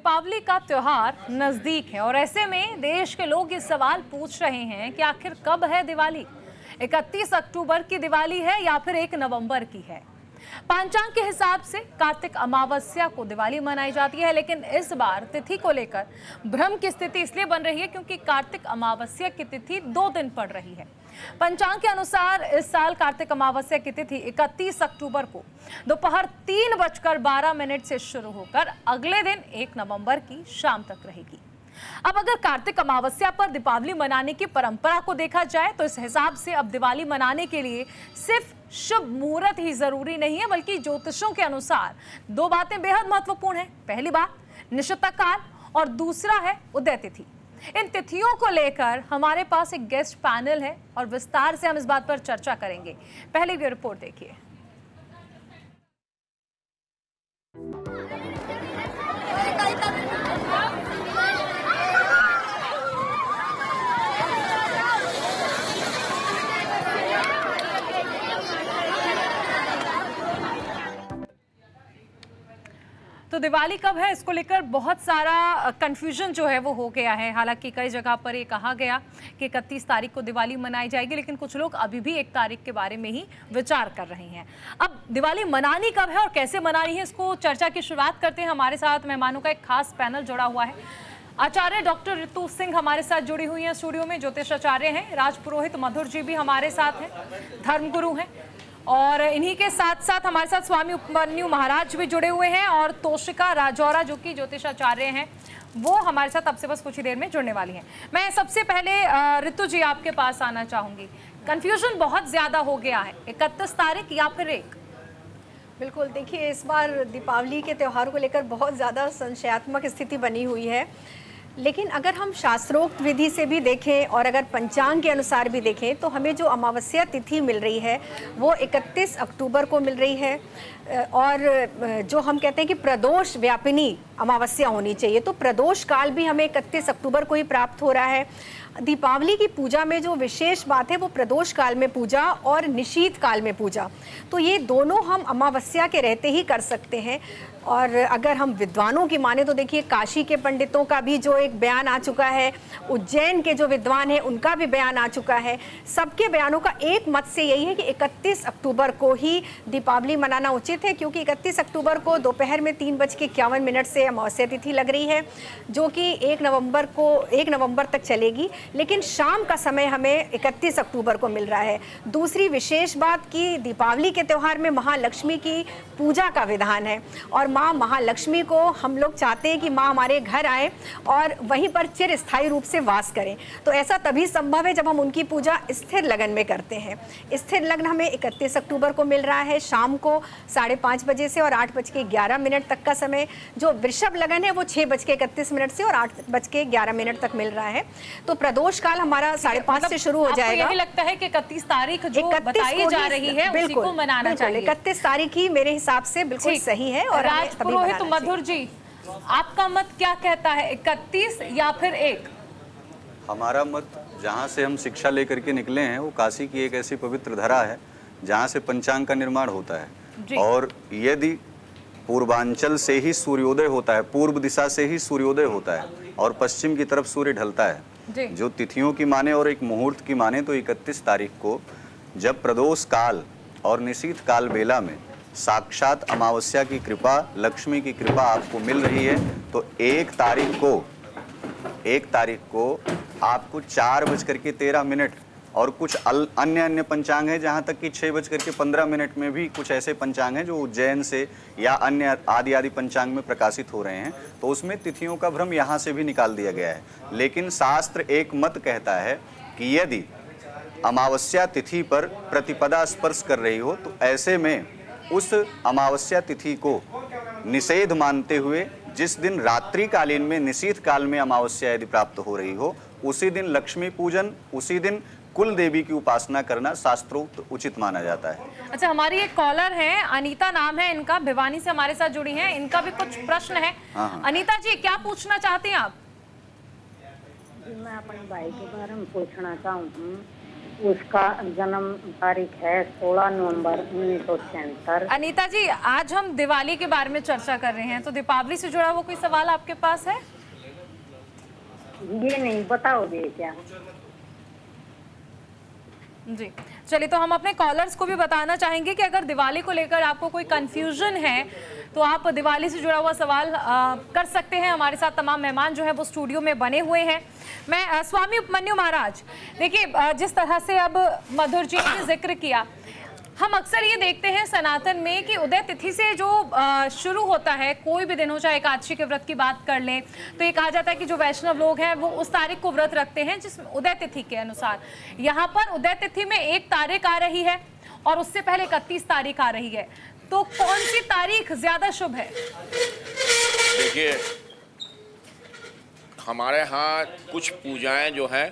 दीपावली का त्योहार नजदीक है और ऐसे में देश के लोग ये सवाल पूछ रहे हैं कि आखिर कब है दिवाली। 31 अक्टूबर की दिवाली है या फिर 1 नवंबर की है। पंचांग के हिसाब से कार्तिक अमावस्या को दिवाली मनाई जाती है, लेकिन इस बार तिथि को लेकर भ्रम की स्थिति इसलिए बन रही है क्योंकि कार्तिक अमावस्या की तिथि 2 दिन पड़ रही है। पंचांग के अनुसार इस साल कार्तिक अमावस्या की तिथि 31 अक्टूबर को दोपहर 3:12 से शुरू होकर अगले दिन 1 नवंबर की शाम तक रहेगी। अब अगर कार्तिक अमावस्या पर दीपावली मनाने की परंपरा को देखा जाए तो इस हिसाब से अब दिवाली मनाने के लिए सिर्फ शुभ मुहूर्त ही जरूरी नहीं है, बल्कि ज्योतिषों के अनुसार 2 बातें बेहद महत्वपूर्ण है। पहली बात निश्चित काल और दूसरा है उदय तिथि। इन तिथियों को लेकर हमारे पास एक गेस्ट पैनल है और विस्तार से हम इस बात पर चर्चा करेंगे। पहले ये रिपोर्ट देखिए। तो दिवाली कब है, इसको लेकर बहुत सारा कंफ्यूजन जो है वो हो गया है। हालांकि कई जगह पर ये कहा गया कि 31 तारीख को दिवाली मनाई जाएगी, लेकिन कुछ लोग अभी भी 1 तारीख के बारे में ही विचार कर रहे हैं। अब दिवाली मनानी कब है और कैसे मनानी है, इसको चर्चा की शुरुआत करते हैं। हमारे साथ मेहमानों का एक खास पैनल जुड़ा हुआ है। आचार्य डॉक्टर ऋतु सिंह हमारे साथ जुड़ी हुई हैं स्टूडियो में, ज्योतिष आचार्य हैं। राजपुरोहित मधुर जी भी हमारे साथ हैं, धर्मगुरु हैं। और इन्हीं के साथ साथ हमारे साथ स्वामी उपमन्यु महाराज भी जुड़े हुए हैं और तोषिका राजौरा जो कि ज्योतिषाचार्य हैं, वो हमारे साथ अब से बस कुछ ही देर में जुड़ने वाली हैं। मैं सबसे पहले ऋतु जी आपके पास आना चाहूंगी। कंफ्यूजन बहुत ज्यादा हो गया है, 31 तारीख या फिर 1? बिल्कुल, देखिए इस बार दीपावली के त्यौहार को लेकर बहुत ज़्यादा संशयात्मक स्थिति बनी हुई है। लेकिन अगर हम शास्त्रोक्त विधि से भी देखें और अगर पंचांग के अनुसार भी देखें तो हमें जो अमावस्या तिथि मिल रही है वो 31 अक्टूबर को मिल रही है। और जो हम कहते हैं कि प्रदोष व्यापिनी अमावस्या होनी चाहिए, तो प्रदोष काल भी हमें 31 अक्टूबर को ही प्राप्त हो रहा है। दीपावली की पूजा में जो विशेष बात है वो प्रदोष काल में पूजा और निशीत काल में पूजा, तो ये दोनों हम अमावस्या के रहते ही कर सकते हैं। और अगर हम विद्वानों की माने तो देखिए काशी के पंडितों का भी जो एक बयान आ चुका है, उज्जैन के जो विद्वान हैं उनका भी बयान आ चुका है। सबके बयानों का एक मत से यही है कि 31 अक्टूबर को ही दीपावली मनाना उचित है, क्योंकि 31 अक्टूबर को दोपहर में 3:51 से अमावस्या तिथि लग रही है, जो कि 1 नवंबर तक चलेगी। लेकिन शाम का समय हमें 31 अक्टूबर को मिल रहा है। दूसरी विशेष बात कि दीपावली के त्यौहार में महालक्ष्मी की पूजा का विधान है और माँ महालक्ष्मी को हम लोग चाहते हैं कि माँ हमारे घर आए और वहीं पर चिर स्थायी रूप से वास करें। तो ऐसा तभी संभव है जब हम उनकी पूजा स्थिर लगन में करते हैं। स्थिर लग्न हमें 31 अक्टूबर को मिल रहा है शाम को 5:30 बजे से और 8:11 तक का समय। जो वृषभ लगन है वो 6:31 से और 8:11 तक मिल रहा है। तो प्रदोष काल हमारा 5:30 से शुरू हो जाएगा। यही लगता है कि 31 तारीख जो बताई जा रही है उसी को मनाना चाहिए। 31 तारीख ही मेरे हिसाब से बिल्कुल सही है। और राजपुरोहित मधुर जी, आपका मत क्या कहता है, 31 या फिर 1? हमारा मत, जहाँ से हम शिक्षा लेकर के निकले हैं, वो काशी की एक ऐसी पवित्र धरा है जहाँ से पंचांग का निर्माण होता है। और यदि पूर्वांचल से ही सूर्योदय होता है, पूर्व दिशा से ही सूर्योदय होता है और पश्चिम की तरफ सूर्य ढलता है, जो तिथियों की माने और एक मुहूर्त की माने, तो 31 तारीख को जब प्रदोष काल और निशीथ काल बेला में साक्षात अमावस्या की कृपा, लक्ष्मी की कृपा आपको मिल रही है, तो 1 तारीख को आपको 4:13 और कुछ अन्य पंचांग है, जहाँ तक कि 6:15 में भी कुछ ऐसे पंचांग हैं जो उज्जैन से या अन्य आदि पंचांग में प्रकाशित हो रहे हैं, तो उसमें तिथियों का भ्रम यहाँ से भी निकाल दिया गया है। लेकिन शास्त्र एक मत कहता है कि यदि अमावस्या तिथि पर प्रतिपदा स्पर्श कर रही हो तो ऐसे में उस अमावस्या तिथि को निषेध मानते हुए जिस दिन रात्रिकालीन में निशीथ काल में अमावस्या यदि प्राप्त हो रही हो, उसी दिन लक्ष्मी पूजन, उसी दिन कुल देवी की उपासना करना शास्त्रोक्त उचित माना जाता है। अच्छा, हमारी एक कॉलर है, अनीता नाम है इनका, भिवानी से हमारे साथ जुड़ी हैं। इनका भी कुछ प्रश्न है। अनीता जी, क्या पूछना चाहती हैं आप? मैं अपने भाई के बारे में पूछना चाहूँ उसका जन्म तारीख है 16 नवंबर 1976। अनीता जी, आज हम दिवाली के बारे में चर्चा कर रहे हैं, तो दीपावली से जुड़ा हुआ कोई सवाल आपके पास है? ये नहीं बताओगे क्या? जी चलिए, तो हम अपने कॉलर्स को भी बताना चाहेंगे कि अगर दिवाली को लेकर आपको कोई कंफ्यूजन है तो आप दिवाली से जुड़ा हुआ सवाल कर सकते हैं। हमारे साथ तमाम मेहमान जो है वो स्टूडियो में बने हुए हैं। मैं स्वामी उपमन्यु महाराज, देखिए जिस तरह से अब मधुर जी ने जिक्र किया, हम अक्सर ये देखते हैं सनातन में कि उदय तिथि से जो शुरू होता है, कोई भी दिन हो, चाहे एकादशी के व्रत की बात कर लें तो ये कहा जाता है कि जो वैष्णव लोग हैं वो उस तारीख को व्रत रखते हैं जिस उदय तिथि के अनुसार। यहाँ पर उदय तिथि में 1 तारीख आ रही है और उससे पहले 31 तारीख आ रही है, तो कौन सी तारीख ज्यादा शुभ है? देखिए, हमारे यहाँ कुछ पूजाएं जो हैं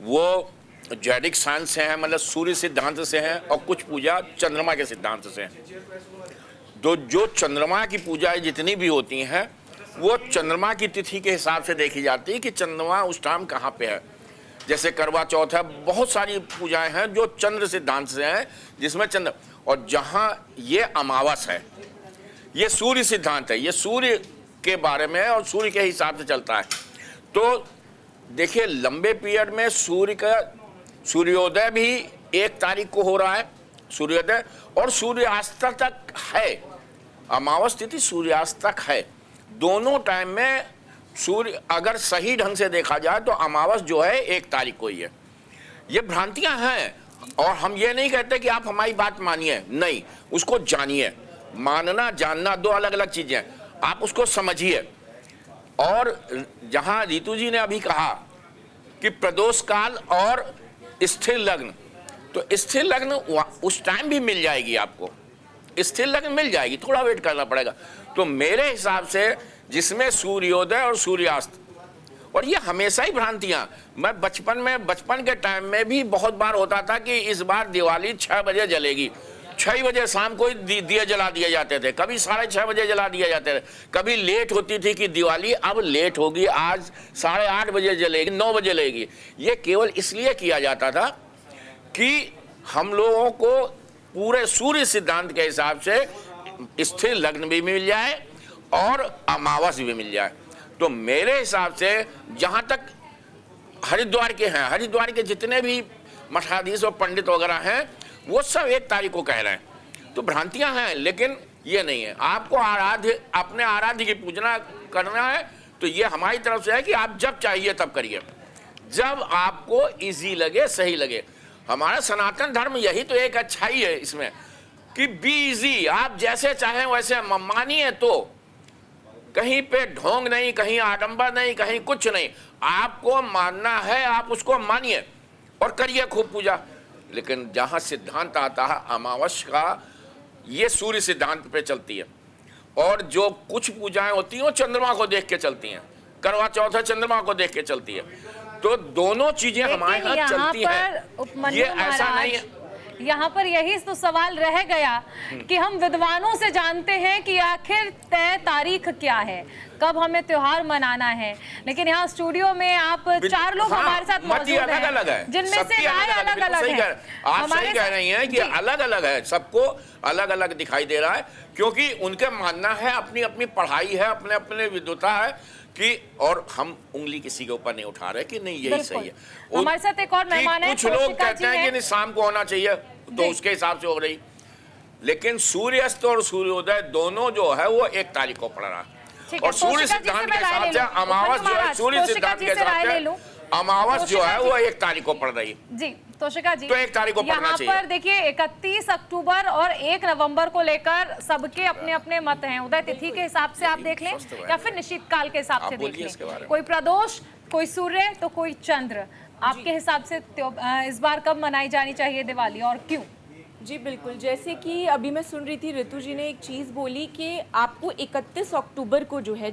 वो जैविक साइंस से हैं, मतलब सूर्य सिद्धांत से हैं, और कुछ पूजा चंद्रमा के सिद्धांत से हैं। तो जो चंद्रमा की पूजाएं जितनी भी होती हैं वो चंद्रमा की तिथि के हिसाब से देखी जाती है कि चंद्रमा उस टाइम कहाँ पे है। जैसे करवा चौथ है, बहुत सारी पूजाएं हैं जो चंद्र सिद्धांत से हैं, जिसमें चंद्र, और जहाँ ये अमावस है ये सूर्य सिद्धांत है, ये सूर्य के बारे में और सूर्य के हिसाब से चलता है। तो देखिए, लंबे पीरियड में सूर्य का सूर्योदय भी 1 तारीख को हो रहा है, सूर्योदय, और सूर्यास्त तक है, अमावस तिथि सूर्यास्त तक है। दोनों टाइम में सूर्य अगर सही ढंग से देखा जाए तो अमावस जो है 1 तारीख को ही है। ये भ्रांतियां हैं, और हम ये नहीं कहते कि आप हमारी बात मानिए, नहीं, उसको जानिए। मानना जानना 2 अलग अलग चीजें हैं, आप उसको समझिए। और जहां रितु जी ने अभी कहा कि प्रदोष काल और स्थिर लग्न, तो स्थिर लग्न उस टाइम भी मिल जाएगी आपको, स्थिर लग्न मिल जाएगी, थोड़ा वेट करना पड़ेगा। तो मेरे हिसाब से जिसमें सूर्योदय और सूर्यास्त, और ये हमेशा ही भ्रांतियां, मैं बचपन के टाइम में भी बहुत बार होता था कि इस बार दिवाली 6 बजे जलेगी, 6 बजे शाम को दिए जला दिए जाते थे, कभी 6:30 बजे जला दिए जाते थे, कभी लेट होती थी कि दिवाली अब लेट होगी, आज 8:30 बजे जलेगी, 9 बजे जलेगी। ये केवल इसलिए किया जाता था कि हम लोगों को पूरे सूर्य सिद्धांत के हिसाब से स्थिर लग्न भी मिल जाए और अमावस भी मिल जाए। तो मेरे हिसाब से जहाँ तक हरिद्वार के हैं, हरिद्वार के जितने भी मठाधीश और पंडित वगैरह हैं वो सब 1 तारीख को कह रहे हैं। तो भ्रांतियां हैं, लेकिन ये नहीं है। आपको अपने आराध्य की पूजना करना है तो ये हमारी तरफ से है कि आप जब चाहिए तब करिए, जब आपको इजी लगे, सही लगे। हमारा सनातन धर्म यही तो एक अच्छाई है इसमें कि बी इजी, आप जैसे चाहें वैसे मानिए। तो कहीं पे ढोंग नहीं, कहीं आडंबर नहीं, कहीं कुछ नहीं, आपको मानना है आप उसको मानिए और करिए खूब पूजा। लेकिन जहाँ सिद्धांत आता है अमावस का, ये सूर्य सिद्धांत पे चलती है, और जो कुछ पूजाएं होती हैं वो चंद्रमा को देख के चलती हैं। करवा चौथ है, चंद्रमा को देख के चलती है। तो दोनों चीजें हमारे यहाँ चलती हैं, ये ऐसा नहीं है। यहाँ पर यही तो सवाल रह गया कि हम विद्वानों से जानते हैं कि आखिर तय तारीख क्या है, कब हमें त्योहार मनाना है, लेकिन यहाँ स्टूडियो में आप 4 लोग हमारे साथ मौजूद हैं, जिनमें से राय अलग अलग है। आप सही कह रही हैं कि अलग अलग है, सबको अलग अलग दिखाई दे रहा है, क्योंकि उनका मानना है, अपनी अपनी पढ़ाई है, अपने अपने विद्वता है कि, और हम उंगली किसी के ऊपर नहीं उठा रहे कि नहीं यही सही है। हमारे साथ एक और मेहमान है, कुछ लोग कहते हैं कि नहीं शाम को होना चाहिए, तो उसके हिसाब से हो रही, लेकिन सूर्यास्त और सूर्योदय दोनों जो है वो 1 तारीख को पड़ रहा है। और सूर्य सिद्धांत के हिसाब से अमावस जो है, सूर्य सिद्धांत के हिसाब से अमावस जो है वो 1 तारीख को पड़ रही है। जी तोशिका जी, तो 1 तारीख को पड़ना चाहिए। यहाँ पर देखिए 31 अक्टूबर और 1 नवंबर को लेकर सबके अपने अपने मत हैं। उदय तिथि के हिसाब से आप देख लें या फिर निश्चित काल के हिसाब से देख लें, कोई प्रदोष, कोई सूर्य तो कोई चंद्र। आपके हिसाब से इस बार कब मनाई जानी चाहिए दिवाली और क्यों? जी बिल्कुल, जैसे कि अभी मैं सुन रही थी, ऋतु जी ने एक चीज़ बोली कि आपको 31 अक्टूबर को जो है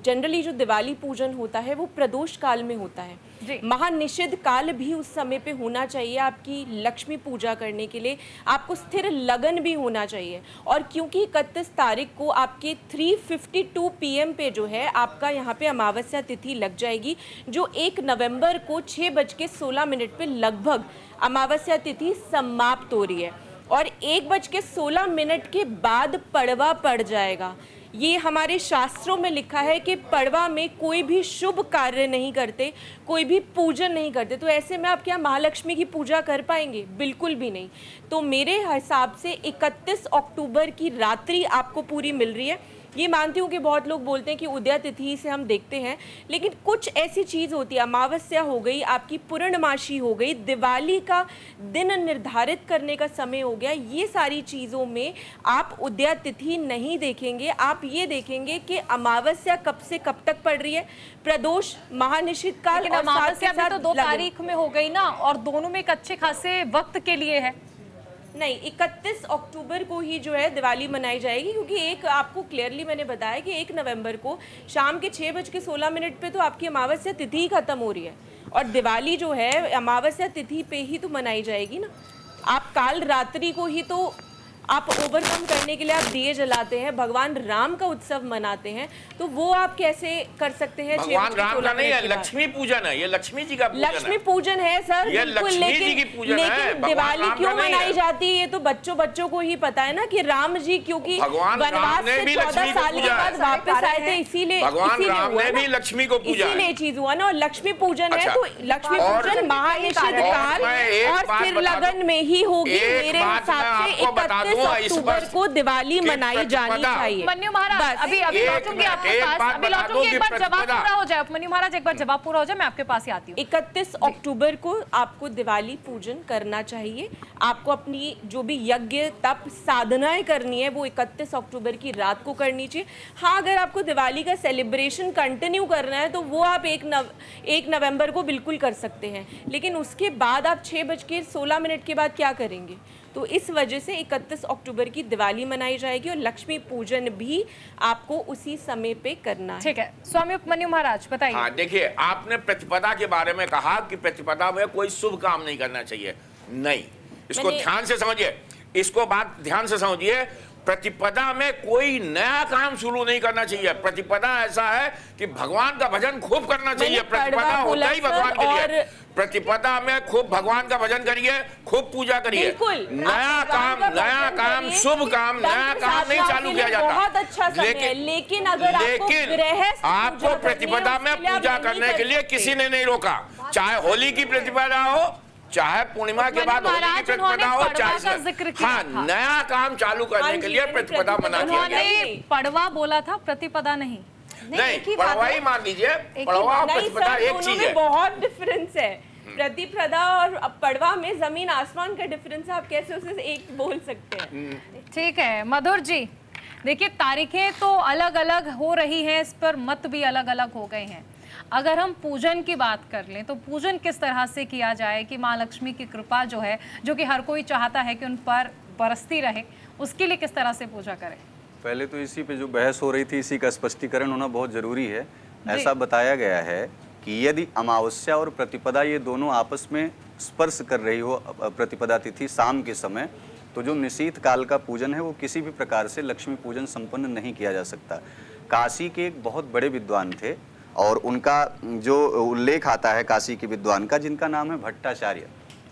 जनरली जो दिवाली पूजन होता है वो प्रदोष काल में होता जी। है। महानिषिद्ध काल भी उस समय पे होना चाहिए आपकी लक्ष्मी पूजा करने के लिए, आपको स्थिर लगन भी होना चाहिए। और क्योंकि 31 तारीख को आपके 3:52 PM पे जो है आपका यहाँ पे अमावस्या तिथि लग जाएगी, जो 1 नवंबर को 6:16 पे लगभग अमावस्या तिथि समाप्त हो रही है। और 1:16 के बाद पड़वा पड़ जाएगा। ये हमारे शास्त्रों में लिखा है कि पड़वा में कोई भी शुभ कार्य नहीं करते, कोई भी पूजन नहीं करते। तो ऐसे में आप क्या महालक्ष्मी की पूजा कर पाएंगे? बिल्कुल भी नहीं। तो मेरे हिसाब से 31 अक्टूबर की रात्रि आपको पूरी मिल रही है। ये मानती हूँ कि बहुत लोग बोलते हैं कि उदय तिथि से हम देखते हैं, लेकिन कुछ ऐसी चीज़ होती है, अमावस्या हो गई, आपकी पूर्णमासी हो गई, दिवाली का दिन निर्धारित करने का समय हो गया, ये सारी चीज़ों में आप उदय तिथि नहीं देखेंगे। आप ये देखेंगे कि अमावस्या कब से कब तक पड़ रही है, प्रदोष, महानिषिद्ध काल, लेकिन और साथ अमावस्या के भी तो साथ 2 लगन। तारीख में हो गई ना, और दोनों में एक अच्छे खासे वक्त के लिए है। नहीं, 31 अक्टूबर को ही जो है दिवाली मनाई जाएगी, क्योंकि एक आपको क्लियरली मैंने बताया कि 1 नवंबर को शाम के 6:16 पे तो आपकी अमावस्या तिथि ही खत्म हो रही है, और दिवाली जो है अमावस्या तिथि पे ही तो मनाई जाएगी ना। आप काल रात्रि को ही तो आप ओवरकम करने के लिए आप दिए जलाते हैं, भगवान राम का उत्सव मनाते हैं, तो वो आप कैसे कर सकते हैं? भगवान राम का नहीं है, के बाद? लक्ष्मी पूजन है, ये लक्ष्मी जी का पूजन लक्ष्मी है। पूजन है सर, ये बिल्कुल, लक्ष्मी जी की पूजन है, लेकिन भगवान दिवाली राम क्यों का नहीं मनाई है। जाती है ये तो बच्चों को ही पता है ना, कि राम जी क्योंकि भगवान राम वनवास ने से भी 14 लक्ष्मी को साल के पूजा बाद है। वापस आए थे, इसीलिए भगवान राम हुआ ने ना। भी लक्ष्मी को पूजा है। इसीलिए चीज हुआ ना। और लक्ष्मी पूजन है अच्छा। तो लक्ष्मी और- पूजन महानिषिद्ध और काल मैं एक और बात स्थिर बता दूं। लगन में ही होगी। एक मेरे बात मैं हिसाब से आपको बता 31 दूं, इस अक्टूबर वर्ष को दिवाली के मनाई जानी प्रतिपदा- चाहिए। मन्यु महाराज, बस। अभी एक लौटूंगी मिनट, आपके एक पास, बात अभी बता लौटूंगी, दूं एक कि बार जवाब प्रतिपदा- पूरा हो जाए। मन्यु महाराज, एक बार जवाब पूरा हो जाए, मैं आपके पास ही आती हूँ। 31 अक्टूबर को आपको दिवाली पूजन करना चाहिए। आपको अपनी जो भी यज्ञ तप साधनाएं करनी है वो 31 अक्टूबर की रात को करनी चाहिए। हाँ, अगर आपको दिवाली का सेलिब्रेशन कंटिन्यू करना है तो वो आप 1 नवंबर को बिल्कुल कर सकते हैं, लेकिन उसके बाद आप 6:16 के बाद क्या करेंगे? तो इस वजह से 31 अक्टूबर की दिवाली मनाई जाएगी और लक्ष्मी पूजन भी आपको उसी समय पे करना है। ठीक है, स्वामी उपमन्यु महाराज बताइए। हाँ, देखिए, आपने प्रतिपदा के बारे में कहा कि प्रतिपदा में कोई शुभ काम नहीं करना चाहिए। नहीं, इसको मैंने- ध्यान से समझिए, इसको बात ध्यान से समझिए। प्रतिपदा में कोई नया काम शुरू नहीं करना चाहिए। प्रतिपदा ऐसा है कि भगवान का भजन खूब करना चाहिए। मैंने प्रतिपदा कड़वा होता बोला ही भगवान सर, के लिए। और- प्रतिपदा में खूब भगवान का भजन करिए, खूब पूजा करिए। बिल्कुल। नया आप काम, भगवान का नया भजन काम, करिए, शुभ काम, नया तंत्र काम नहीं साधना चालू के किया लिए जाता। बहुत अच्छा समय है, लेकिन अगर आपको गृहस्थ आपको पूजा करनी है, प्रतिपदा में उसके लिए आप पूजा नहीं करने कर के लिए सकते। किसी ने नहीं रोका। चाहे होली की प्रतिपदा हो, चाहे पूर्णिमा के बाद होली की महाराज, प्रतिपदा उन्होंने हो, पड़वा का चाहे जिक्र किया हाँ, था। नया काम चालू हाँ करने जी, के लिए मैंने प्रतिपदा मना किया प्रतिपदा गया। उन्होंने नहीं। पड़वा बोला था, प्रतिपदा नहीं। नहीं, एक ही बात पड़वा है। ही मान लीजिए, ही पड़वा और नहीं प्रतिपदा सर, एक दोनों चीज में है। बहुत डिफरेंस है। प्रतिपदा और पड़वा में जमीन आसमान का डिफरेंस है। आप कैसे उसे एक बोल सकते हैं? ठीक है मधुर जी, देखिए तारीखें तो अलग अलग हो रही हैं, इस पर मत भी अलग अलग हो गए हैं। अगर हम पूजन की बात कर लें तो पूजन किस तरह से किया जाए कि माँ लक्ष्मी की कृपा जो है, जो कि हर कोई चाहता है कि उन पर बरसती रहे, उसके लिए किस तरह से पूजा करें? पहले तो इसी पे जो बहस हो रही थी, इसी का स्पष्टीकरण होना बहुत ज़रूरी है। ऐसा बताया गया है कि यदि अमावस्या और प्रतिपदा ये दोनों आपस में स्पर्श कर रही हो, प्रतिपदा तिथि शाम के समय, तो जो निशीथ काल का पूजन है वो किसी भी प्रकार से लक्ष्मी पूजन संपन्न नहीं किया जा सकता। काशी के एक बहुत बड़े विद्वान थे और उनका जो उल्लेख आता है काशी के विद्वान का, जिनका नाम है भट्टाचार्य।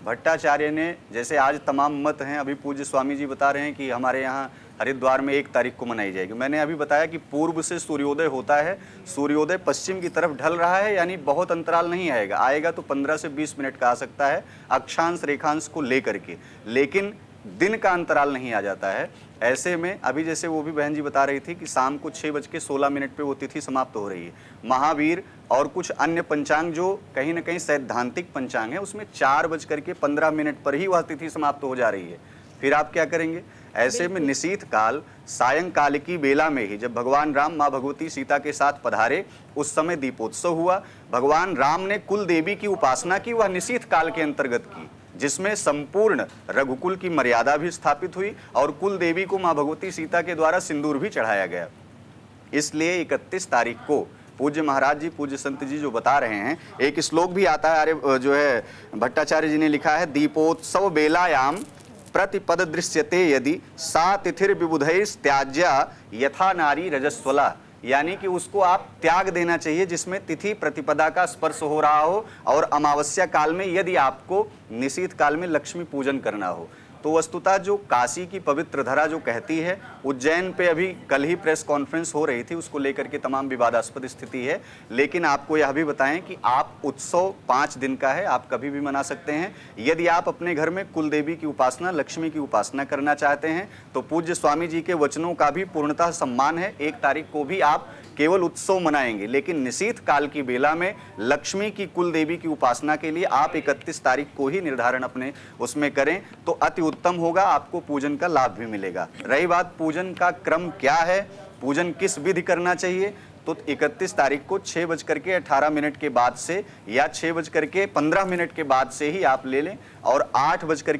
भट्टाचार्य ने, जैसे आज तमाम मत हैं, अभी पूज्य स्वामी जी बता रहे हैं कि हमारे यहाँ हरिद्वार में 1 तारीख को मनाई जाएगी। मैंने अभी बताया कि पूर्व से सूर्योदय होता है, सूर्योदय पश्चिम की तरफ ढल रहा है, यानी बहुत अंतराल नहीं आएगा, आएगा तो 15 से 20 मिनट का आ सकता है अक्षांश रेखांश को लेकर के, लेकिन दिन का अंतराल नहीं आ जाता है। ऐसे में अभी जैसे वो भी बहन जी बता रही थी कि शाम को 6:16 पे वो तिथि समाप्त हो रही है। महावीर और कुछ अन्य पंचांग जो कहीं ना कहीं सैद्धांतिक पंचांग है, उसमें 4:15 पर ही वह तिथि समाप्त हो जा रही है। फिर आप क्या करेंगे? ऐसे में निशीथ काल सायंकाल की बेला में ही, जब भगवान राम माँ भगवती सीता के साथ पधारे, उस समय दीपोत्सव हुआ। भगवान राम ने कुल देवी की उपासना की, वह निशीथ काल के अंतर्गत की, जिसमें संपूर्ण रघुकुल की मर्यादा भी स्थापित हुई और कुल देवी को माँ भगवती सीता के द्वारा सिंदूर भी चढ़ाया गया। इसलिए 31 तारीख को पूज्य महाराज जी, पूज्य संत जी जो बता रहे हैं, एक श्लोक भी आता है, अरे जो है भट्टाचार्य जी ने लिखा है, दीपोत्सव बेलायाम प्रतिपद दृश्यते यदि सा तिथिर विबुधैस्त्याज्या यथा नारी रजस्वला, यानी कि उसको आप त्याग देना चाहिए जिसमें तिथि प्रतिपदा का स्पर्श हो रहा हो और अमावस्या काल में यदि आपको निशीथ काल में लक्ष्मी पूजन करना हो। तो वस्तुतः जो काशी की पवित्र धरा जो कहती है, उज्जैन पे अभी कल ही प्रेस कॉन्फ्रेंस हो रही थी, उसको लेकर के तमाम विवादास्पद स्थिति है, लेकिन आपको यह भी बताएं कि आप उत्सव 5 दिन का है, आप कभी भी मना सकते हैं। यदि आप अपने घर में कुल देवी की उपासना, लक्ष्मी की उपासना करना चाहते हैं तो पूज्य स्वामी जी के वचनों का भी पूर्णतः सम्मान है। 1 तारीख को भी आप केवल उत्सव मनाएंगे, लेकिन निशीथ काल की बेला में लक्ष्मी की कुल देवी की उपासना के लिए आप 31 तारीख को ही निर्धारण अपने उसमें करें तो अति उत्तम होगा, आपको पूजन का लाभ भी मिलेगा। रही बात पूजन का क्रम क्या है, पूजन किस विधि करना चाहिए, तो 31 तारीख को 6:18 के बाद से या 6:15 के बाद से ही आप ले लें और 8:20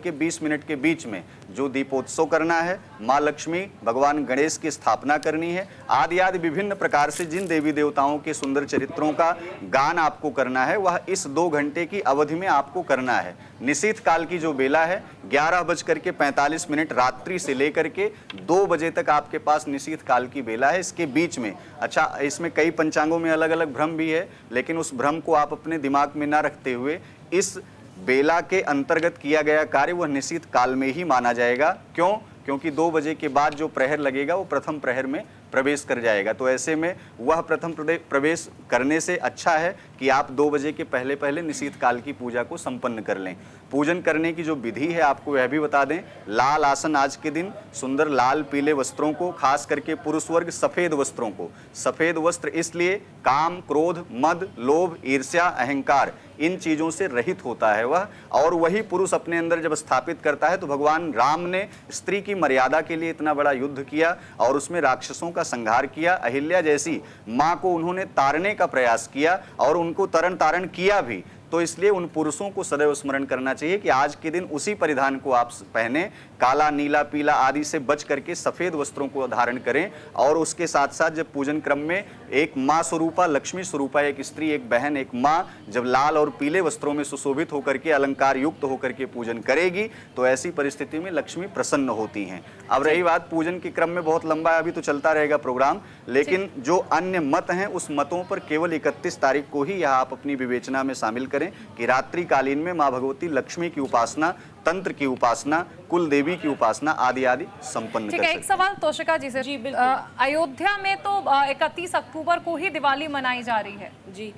के बीच में जो दीपोत्सव करना है, माँ लक्ष्मी, भगवान गणेश की स्थापना करनी है, आदि आदि विभिन्न प्रकार से जिन देवी देवताओं के सुंदर चरित्रों का गान आपको करना है, वह इस 2 घंटे की अवधि में आपको करना है। निशीथ काल की जो बेला है 11:45 रात्रि से लेकर के 2 बजे तक आपके पास निशीथ काल की बेला है। इसके बीच में, अच्छा इसमें कई पंचांगों में अलग अलग भ्रम भी है, लेकिन उस भ्रम को आप अपने दिमाग में ना रखते हुए इस बेला के अंतर्गत किया गया कार्य वह निशीथ काल में ही माना जाएगा। क्यों? क्योंकि 2 बजे के बाद जो प्रहर लगेगा वो प्रथम प्रहर में प्रवेश कर जाएगा। तो ऐसे में वह प्रथम प्रवेश करने से अच्छा है कि आप 2 बजे के पहले पहले निशीथ काल की पूजा को संपन्न कर लें। पूजन करने की जो विधि है आपको यह भी बता दें, लाल आसन आज के दिन, सुंदर लाल पीले वस्त्रों को, खास करके पुरुष वर्ग सफेद वस्त्रों को, सफेद वस्त्र इसलिए काम, क्रोध, मद, लोभ, ईर्ष्या, अहंकार इन चीजों से रहित होता है वह, और वही पुरुष अपने अंदर जब स्थापित करता है तो भगवान राम ने स्त्री की मर्यादा के लिए इतना बड़ा युद्ध किया और उसमें राक्षसों का संहार किया। अहिल्या जैसी मां को उन्होंने तारने का प्रयास किया और उनको तरन तारण किया भी। तो इसलिए उन पुरुषों को सदैव स्मरण करना चाहिए कि आज के दिन उसी परिधान को आप पहने, काला, नीला, पीला आदि से बच करके सफेद वस्त्रों को धारण करें। और उसके साथ साथ जब पूजन क्रम में एक माँ स्वरूपा, लक्ष्मी स्वरूपा एक स्त्री, एक बहन, एक माँ जब लाल और पीले वस्त्रों में सुशोभित होकर के, अलंकार युक्त होकर के पूजन करेगी तो ऐसी परिस्थिति में लक्ष्मी प्रसन्न होती हैं। अब रही बात पूजन के क्रम में, बहुत लंबा है, अभी तो चलता रहेगा प्रोग्राम, लेकिन जो अन्य मत हैं उस मतों पर केवल 31 तारीख को ही यह आप अपनी विवेचना में शामिल करें कि रात्रि कालीन में माँ भगवती लक्ष्मी की उपासना, तंत्र की उपासना, कुल देवी की उपासना आदि आदि संपन्न कर सकते हैं। एक सवाल तोशिका जी से। जी, बिल्कुल। अयोध्या में तो 31 अक्टूबर को ही दिवाली मनाई जा रही है। जी,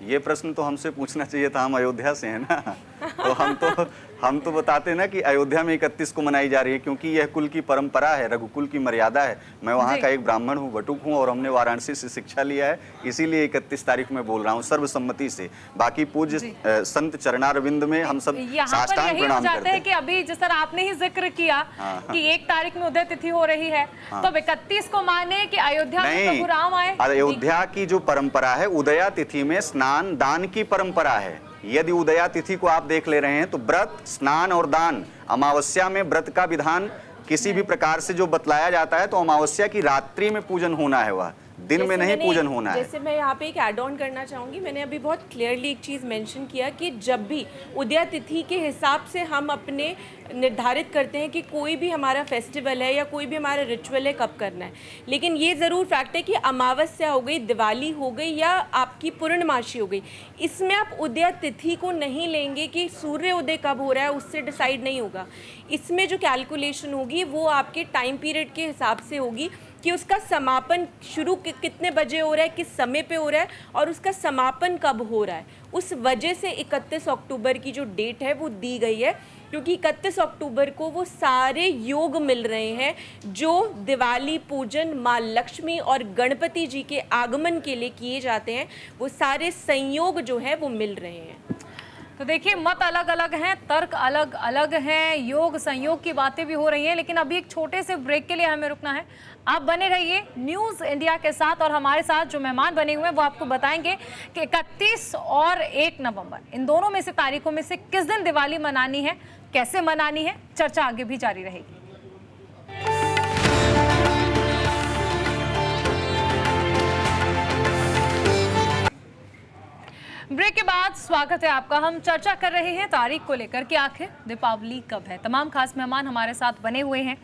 ये प्रश्न तो हमसे पूछना चाहिए था, हम अयोध्या से हैं ना। तो हम तो बताते ना कि अयोध्या में 31 को मनाई जा रही है, क्योंकि यह कुल की परंपरा है, रघुकुल की मर्यादा है। मैं वहाँ का एक ब्राह्मण हूँ, बटुक हूँ, और हमने वाराणसी से शिक्षा लिया है, इसीलिए 31 तारीख में बोल रहा हूँ सर्वसम्मति से। बाकी पूज्य संत चरणारविंद में हम सब साष्टांग प्रणाम करते हैं। कि अभी जिस तरह आपने ही जिक्र किया कि 1 तारीख में उदय तिथि हो रही है, तो 31 को माने कि अयोध्या में प्रभु राम आए। अयोध्या की जो परंपरा है, उदया तिथि में स्नान दान की परंपरा है। यदि उदया तिथि को आप देख ले रहे हैं तो व्रत, स्नान और दान, अमावस्या में व्रत का विधान किसी भी प्रकार से जो बतलाया जाता है तो अमावस्या की रात्रि में पूजन होना है, वह दिन में नहीं पूजन होना है। जैसे मैं यहाँ पे एक ऐड ऑन करना चाहूँगी, मैंने अभी बहुत क्लियरली एक चीज़ मेंशन किया कि जब भी उदया तिथि के हिसाब से हम अपने निर्धारित करते हैं कि कोई भी हमारा फेस्टिवल है या कोई भी हमारा रिचुअल है कब करना है, लेकिन ये ज़रूर फैक्ट है कि अमावस्या हो गई, दिवाली हो गई या आपकी पूर्णमासी हो गई, इसमें आप उदया तिथि को नहीं लेंगे कि सूर्य उदय कब हो रहा है, उससे डिसाइड नहीं होगा। इसमें जो कैलकुलेशन होगी वो आपके टाइम पीरियड के हिसाब से होगी कि उसका समापन शुरू कितने बजे हो रहा है, किस समय पे हो रहा है और उसका समापन कब हो रहा है। उस वजह से 31 अक्टूबर की जो डेट है वो दी गई है, क्योंकि 31 अक्टूबर को वो सारे योग मिल रहे हैं जो दिवाली पूजन, माँ लक्ष्मी और गणपति जी के आगमन के लिए किए जाते हैं, वो सारे संयोग जो है वो मिल रहे हैं। तो देखिए, मत अलग अलग हैं, तर्क अलग अलग हैं, योग संयोग की बातें भी हो रही हैं, लेकिन अभी एक छोटे से ब्रेक के लिए हमें रुकना है। आप बने रहिए न्यूज़ इंडिया के साथ, और हमारे साथ जो मेहमान बने हुए हैं वो आपको बताएंगे कि 31 और 1 नवंबर इन दोनों में से तारीखों में से किस दिन दिवाली मनानी है, कैसे मनानी है, चर्चा आगे भी जारी रहेगी। ब्रेक के बाद स्वागत है आपका। हम चर्चा कर रहे हैं तारीख को लेकर कि आखिर दीपावली कब है। तमाम खास मेहमान हमारे साथ बने हुए हैं।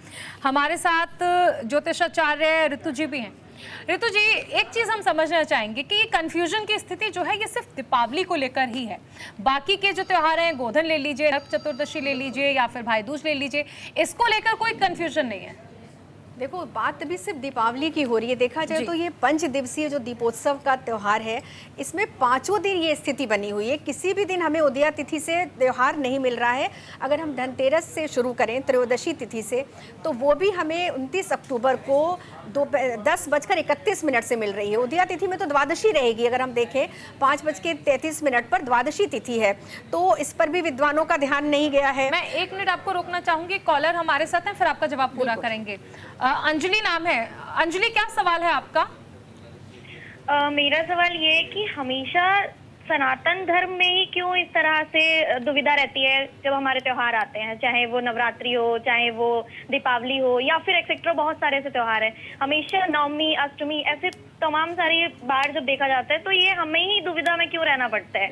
हमारे साथ ज्योतिषाचार्य ऋतु जी भी हैं। ऋतु जी, एक चीज हम समझना चाहेंगे कि ये कंफ्यूजन की स्थिति जो है ये सिर्फ दीपावली को लेकर ही है। बाकी के जो त्योहार हैं, गोधन ले लीजिए, नरक चतुर्दशी ले लीजिए या फिर भाई दूज ले लीजिए, इसको लेकर कोई कंफ्यूजन नहीं है। देखो, बात अभी सिर्फ दीपावली की हो रही है। देखा जाए तो ये 5 दिवसीय जो दीपोत्सव का त्यौहार है, इसमें 5 दिन ये स्थिति बनी हुई है। किसी भी दिन हमें उदया तिथि से त्यौहार नहीं मिल रहा है। अगर हम धनतेरस से शुरू करें, त्रयोदशी तिथि से, तो वो भी हमें 29 अक्टूबर को 10:31 से मिल रही है। उदया तिथि में तो द्वादशी रहेगी। अगर हम देखें 5:33 पर द्वादशी तिथि है, तो इस पर भी विद्वानों का ध्यान नहीं गया है। मैं 1 मिनट आपको रोकना चाहूंगी। कॉलर हमारे साथ हैं, फिर आपका जवाब पूरा करेंगे। अंजलि नाम है। अंजलि, क्या सवाल है आपका? मेरा सवाल ये है कि हमेशा सनातन धर्म में ही क्यों इस तरह से दुविधा रहती है जब हमारे त्योहार आते हैं, चाहे वो नवरात्रि हो, चाहे वो दीपावली हो, या फिर एक्सेट्रा बहुत सारे ऐसे त्योहार हैं। हमेशा नवमी, अष्टमी, ऐसे तमाम सारी बार जब देखा जाता है तो ये हमें ही दुविधा में क्यों रहना पड़ता है?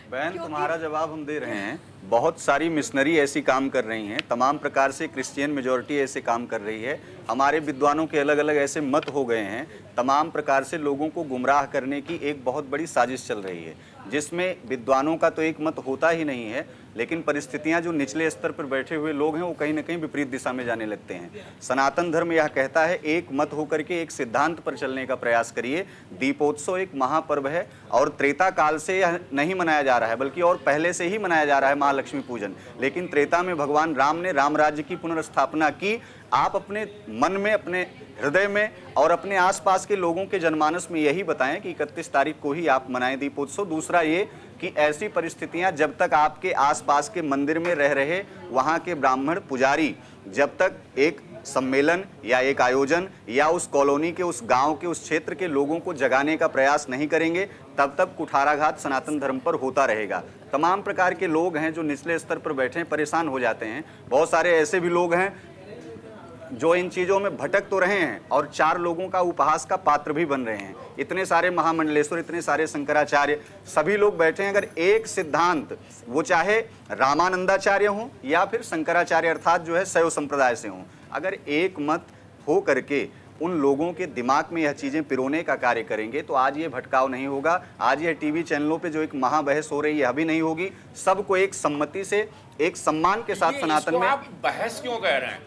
बहन, तुम्हारा जवाब हम दे रहे हैं। बहुत सारी मिशनरी ऐसी काम कर रही हैं, तमाम प्रकार से क्रिश्चियन मेजॉरिटी ऐसे काम कर रही है। हमारे विद्वानों के अलग अलग ऐसे मत हो गए हैं। तमाम प्रकार से लोगों को गुमराह करने की एक बहुत बड़ी साजिश चल रही है, जिसमें विद्वानों का तो एक मत होता ही नहीं है, लेकिन परिस्थितियां जो निचले स्तर पर बैठे हुए लोग हैं वो कहीं ना कहीं विपरीत दिशा में जाने लगते हैं। सनातन धर्म यह कहता है, एक मत होकर के एक सिद्धांत पर चलने का प्रयास करिए। दीपोत्सव एक महापर्व है और त्रेता काल से यह नहीं मनाया जा रहा है, बल्कि और पहले से ही मनाया जा रहा है महालक्ष्मी पूजन। लेकिन त्रेता में भगवान राम ने राम राज्य की पुनर्स्थापना की। आप अपने मन में, अपने हृदय में और अपने आसपास के लोगों के जनमानस में यही बताएं कि 31 तारीख को ही आप मनाएं दीपोत्सव। दूसरा ये कि ऐसी परिस्थितियां जब तक आपके आसपास के मंदिर में रह रहे वहां के ब्राह्मण पुजारी जब तक एक सम्मेलन या एक आयोजन या उस कॉलोनी के, उस गांव के, उस क्षेत्र के लोगों को जगाने का प्रयास नहीं करेंगे, तब तक कुठाराघात सनातन धर्म पर होता रहेगा। तमाम प्रकार के लोग हैं जो निचले स्तर पर बैठे हैं, परेशान हो जाते हैं। बहुत सारे ऐसे भी लोग हैं जो इन चीज़ों में भटक तो रहे हैं और 4 लोगों का उपहास का पात्र भी बन रहे हैं। इतने सारे महामंडलेश्वर, इतने सारे शंकराचार्य, सभी लोग बैठे हैं। अगर एक सिद्धांत, वो चाहे रामानंदाचार्य हों या फिर शंकराचार्य अर्थात जो है शैव संप्रदाय से हों, अगर एक मत हो करके उन लोगों के दिमाग में यह चीज़ें पिरोने का कार्य करेंगे तो आज ये भटकाव नहीं होगा। आज यह टीवी चैनलों पे जो एक महाबहस हो रही है अभी नहीं होगी। सबको एक सम्मति से, एक सम्मान के साथ सनातन में। आप बहस क्यों कह रहे हैं?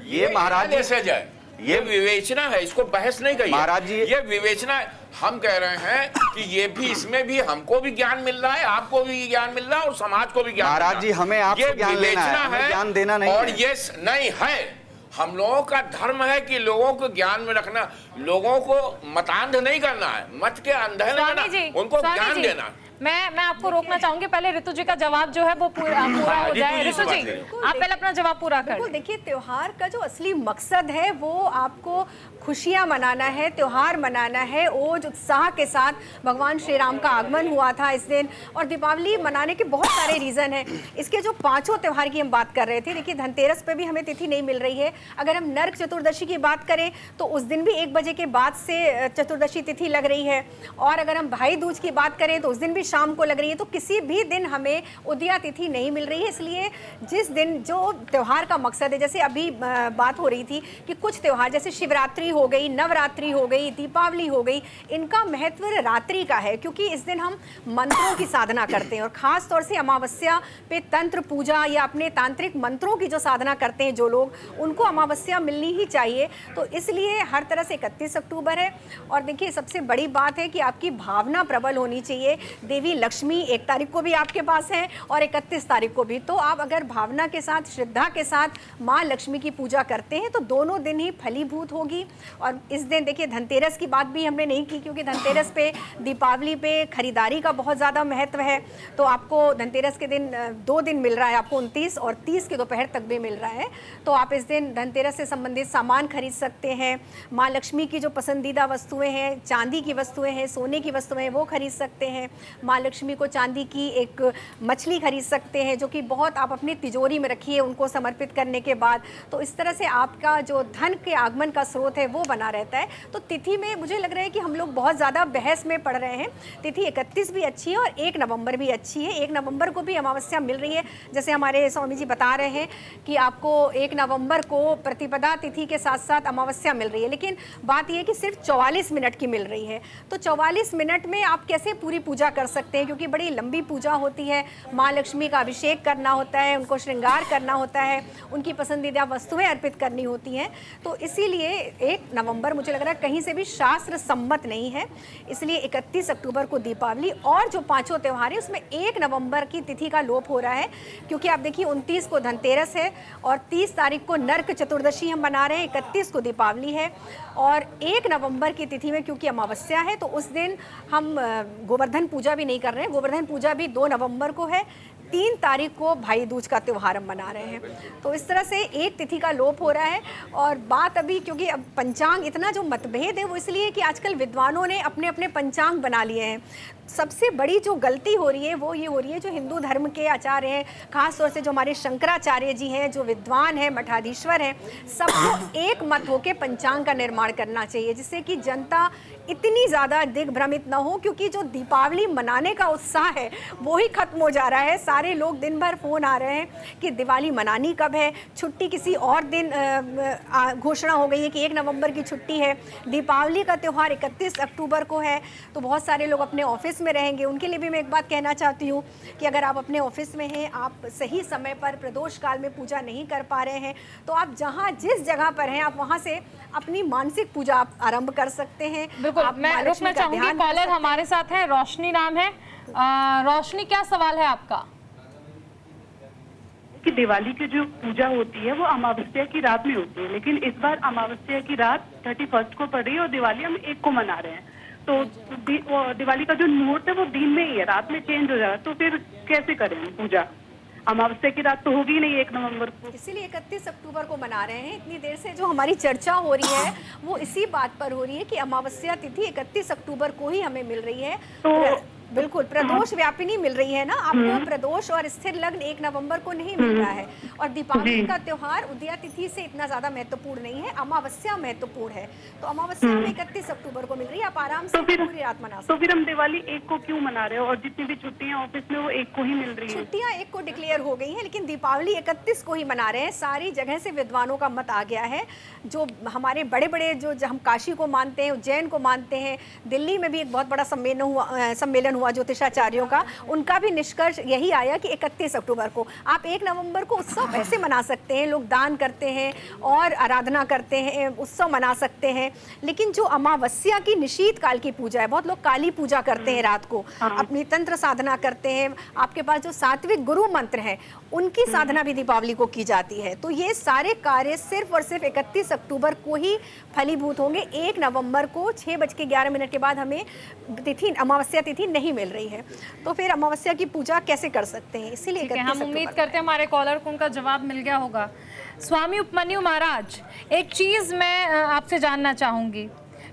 ये महाराज ऐसे जाए, ये विवेचना है, इसको बहस नहीं कहिए महाराज जी। ये विवेचना है। हम कह रहे हैं कि ये भी, इसमें भी हमको भी ज्ञान मिल रहा है, आपको भी ज्ञान मिल रहा है और समाज को भी ज्ञान। महाराज जी, हमें आपसे ज्ञान लेना है, हमें ज्ञान देना नहीं और है। ये नहीं है। हम लोगों का धर्म है कि लोगों को ज्ञान में रखना, लोगों को मतांध नहीं करना है, मत के अंधे नहीं करना, उनको ज्ञान देना। मैं आपको रोकना चाहूंगी। पहले ऋतु जी का जवाब जो है वो पूरा हो जाए। ऋतु जी, आप पहले अपना जवाब पूरा कर। देखिए, त्योहार का जो असली मकसद है वो आपको खुशियां मनाना है, त्योहार मनाना है। ओज उत्साह के साथ भगवान श्री राम का आगमन हुआ था इस दिन, और दीपावली मनाने के बहुत सारे रीज़न हैं। इसके जो 5 त्यौहार की हम बात कर रहे थे, देखिए धनतेरस पे भी हमें तिथि नहीं मिल रही है। अगर हम नरक चतुर्दशी की बात करें तो उस दिन भी 1 बजे के बाद से चतुर्दशी तिथि लग रही है, और अगर हम भाई दूज की बात करें तो उस दिन भी शाम को लग रही है। तो किसी भी दिन हमें उदया तिथि नहीं मिल रही है। इसलिए जिस दिन जो त्योहार का मकसद है, जैसे अभी बात हो रही थी कि कुछ त्योहार जैसे शिवरात्रि हो गई, नवरात्रि हो गई, दीपावली हो गई, इनका महत्व रात्रि का है, क्योंकि इस दिन हम मंत्रों की साधना करते हैं। और खास तौर से अमावस्या पे तंत्र पूजा या अपने तांत्रिक मंत्रों की जो साधना करते हैं जो लोग, उनको अमावस्या मिलनी ही चाहिए। तो इसलिए हर तरह से 31 अक्टूबर है। और देखिए, सबसे बड़ी बात है कि आपकी भावना प्रबल होनी चाहिए। देवी लक्ष्मी 1 तारीख को भी आपके पास है और 31 तारीख को भी। तो आप अगर भावना के साथ, श्रद्धा के साथ माँ लक्ष्मी की पूजा करते हैं तो दोनों दिन ही फलीभूत होगी। और इस दिन देखिए, धनतेरस की बात भी हमने नहीं की, क्योंकि धनतेरस पे, दीपावली पे खरीदारी का बहुत ज़्यादा महत्व है। तो आपको धनतेरस के दिन 2 दिन मिल रहा है, आपको 29 और 30 के दोपहर तक भी मिल रहा है। तो आप इस दिन धनतेरस से संबंधित सामान खरीद सकते हैं। माँ लक्ष्मी की जो पसंदीदा वस्तुएं हैं, चांदी की वस्तुएं हैं, सोने की वस्तुएं हैं, वो खरीद सकते हैं। माँ लक्ष्मी को चांदी की एक मछली खरीद सकते हैं, जो कि बहुत आप अपनी तिजोरी में रखिए उनको समर्पित करने के बाद। तो इस तरह से आपका जो धन के आगमन का स्रोत है वो बना रहता है। तो तिथि में मुझे लग रहा है कि हम लोग बहुत ज़्यादा बहस में पड़ रहे हैं। तिथि 31 भी अच्छी है और 1 नवंबर भी अच्छी है। 1 नवंबर को भी अमावस्या मिल रही है, जैसे हमारे स्वामी जी बता रहे हैं कि आपको 1 नवंबर को प्रतिपदा तिथि के साथ साथ अमावस्या मिल रही है। लेकिन बात यह है कि सिर्फ 44 मिनट की मिल रही है। तो 44 मिनट में आप कैसे पूरी पूजा कर सकते हैं, क्योंकि बड़ी लंबी पूजा होती है। माँ लक्ष्मी का अभिषेक करना होता है, उनको श्रृंगार करना होता है, उनकी पसंदीदा वस्तुएं अर्पित करनी होती हैं। तो इसीलिए 1 नवंबर मुझे लग रहा है कहीं से भी शास्त्र सम्मत नहीं है। इसलिए 31 अक्टूबर को दीपावली और जो पांचों त्यौहार हैं उसमें 1 नवंबर की तिथि का लोप हो रहा है, क्योंकि आप देखिए 29 को धनतेरस है और 30 तारीख को नरक चतुर्दशी हम मना रहे हैं, 31 को दीपावली है और 1 नवंबर की तिथि में क्योंकि अमावस्या है तो उस दिन हम गोवर्धन पूजा भी नहीं कर रहे हैं। गोवर्धन पूजा भी 2 नवंबर को है। 3 तारीख को भाई दूज का त्यौहार हम मना रहे हैं। तो इस तरह से एक तिथि का लोप हो रहा है। और बात अभी क्योंकि अब पंचांग इतना जो मतभेद है वो इसलिए कि आजकल विद्वानों ने अपने अपने पंचांग बना लिए हैं। सबसे बड़ी जो गलती हो रही है वो ये हो रही है, जो हिंदू धर्म के आचार्य हैं, खासतौर से जो हमारे शंकराचार्य जी हैं, जो विद्वान हैं, मठाधीश्वर हैं, सबको एक मत होकर पंचांग का निर्माण करना चाहिए, जिससे कि जनता इतनी ज़्यादा दिग्भ्रमित न हो। क्योंकि जो दीपावली मनाने का उत्साह है वो ही खत्म हो जा रहा है। सारे लोग दिन भर फ़ोन आ रहे हैं कि दिवाली मनानी कब है, छुट्टी किसी और दिन घोषणा हो गई है कि 1 नवंबर की छुट्टी है। दीपावली का त्यौहार 31 अक्टूबर को है। तो बहुत सारे लोग अपने ऑफिस में रहेंगे। उनके लिए भी मैं एक बात कहना चाहती हूँ कि अगर आप अपने ऑफिस में हैं, आप सही समय पर प्रदोष काल में पूजा नहीं कर पा रहे हैं, तो आप जहाँ जिस जगह पर हैं आप वहाँ से अपनी मानसिक पूजा आप आरंभ कर सकते हैं। बिल्कुल, मैं रुकना चाहूंगी। कॉलर हमारे साथ है, रोशनी नाम है। रोशनी, क्या सवाल है आपका? कि दिवाली की जो पूजा होती है वो अमावस्या की रात में होती है, लेकिन इस बार अमावस्या की रात 31 को पड़ रही है और दिवाली हम 1 को मना रहे हैं। तो दिवाली का जो मुहूर्त है वो दिन में ही है, रात में चेंज हो जाएगा। तो फिर कैसे करें पूजा? अमावस्या की रात तो होगी नहीं 1 नवंबर को, इसीलिए 31 अक्टूबर को मना रहे हैं। इतनी देर से जो हमारी चर्चा हो रही है वो इसी बात पर हो रही है कि अमावस्या तिथि 31 अक्टूबर को ही हमें मिल रही है। तो बिल्कुल प्रदोष व्यापिनी मिल रही है ना आपको। प्रदोष और स्थिर लग्न 1 नवंबर को नहीं मिल रहा है। और दीपावली का त्योहार उदया तिथि से इतना ज्यादा महत्वपूर्ण नहीं है, अमावस्या महत्वपूर्ण है। तो अमावस्या में 31 अक्टूबर को मिल रही है, आप आराम से पूरी रात मना सकते हैं। तो फिर हम दिवाली 1 को क्यों मना रहे हो? और जितनी भी छुट्टियां ऑफिस में वो 1 को ही मिल रही है। छुट्टियां 1 को डिक्लेयर हो गई हैं, लेकिन दीपावली 31 को ही मना रहे हैं। सारी जगह से विद्वानों का मत आ गया है। जो हमारे बड़े बड़े जो हम काशी को मानते हैं, उज्जैन को मानते हैं, दिल्ली में भी एक बहुत बड़ा सम्मेलन हुआ ज्योतिषाचार्यों का, उनका भी निष्कर्ष यही आया कि 31 अक्टूबर को। आप 1 नवंबर को उत्सव ऐसे मना सकते हैं, लोग दान करते हैं और आराधना करते हैं, उत्सव मना सकते हैं। लेकिन जो अमावस्या की निशीत काल की पूजा है, बहुत लोग काली पूजा करते हैं रात को, अपनी तंत्र साधना करते हैं। आपके पास जो सात्विक गुरु मंत्र है उनकी साधना भी दीपावली को की जाती है। तो ये सारे कार्य सिर्फ और सिर्फ 31 अक्टूबर को ही फलीभूत होंगे। 1 नवंबर को 6:11 के बाद हमें तिथि, अमावस्या तिथि नहीं मिल रही है। तो फिर अमावस्या की पूजा कैसे कर सकते हैं? इसीलिए हम उम्मीद करते हैं हमारे कॉलर को उनका जवाब मिल गया होगा। स्वामी उपमन्यु महाराज, एक चीज मैं आपसे जानना चाहूंगी,